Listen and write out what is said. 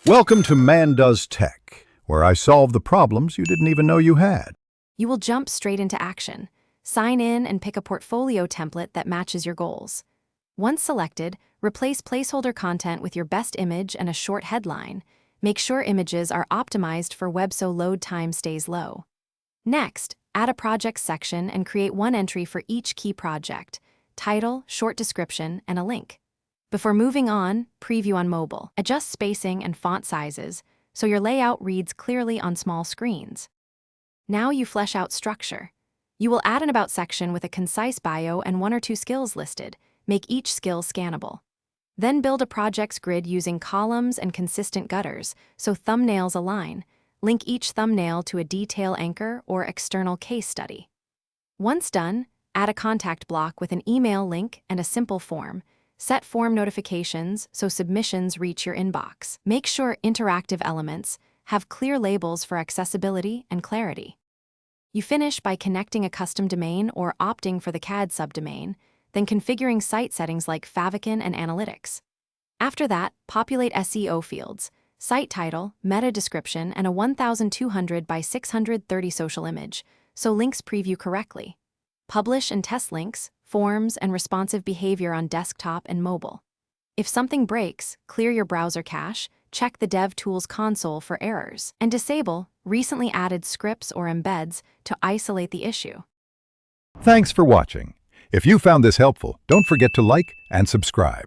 Welcome to Man Does Tech, where I solve the problems you didn't even know you had. You will jump straight into action. Sign in and pick a portfolio template that matches your goals. Once selected, replace placeholder content with your best image and a short headline. Make sure images are optimized for web so load time stays low. Next, add a project section and create one entry for each key project: title, short description, and a link. Before moving on, preview on mobile. Adjust spacing and font sizes so your layout reads clearly on small screens. Now you flesh out structure. You will add an About section with a concise bio and one or two skills listed. Make each skill scannable. Then build a project's grid using columns and consistent gutters so thumbnails align. Link each thumbnail to a detail anchor or external case study. Once done, add a contact block with an email link and a simple form. Set form notifications so submissions reach your inbox. Make sure interactive elements have clear labels for accessibility and clarity. You finish by connecting a custom domain or opting for the CAD subdomain, then configuring site settings like favicon and analytics. After that, populate SEO fields: site title, meta description, and a 1200 by 630 social image, so links preview correctly. Publish and test links, forms, and responsive behavior on desktop and mobile. If something breaks, clear your browser cache, check the DevTools console for errors, and disable recently added scripts or embeds to isolate the issue. Thanks for watching. If you found this helpful, don't forget to like and subscribe.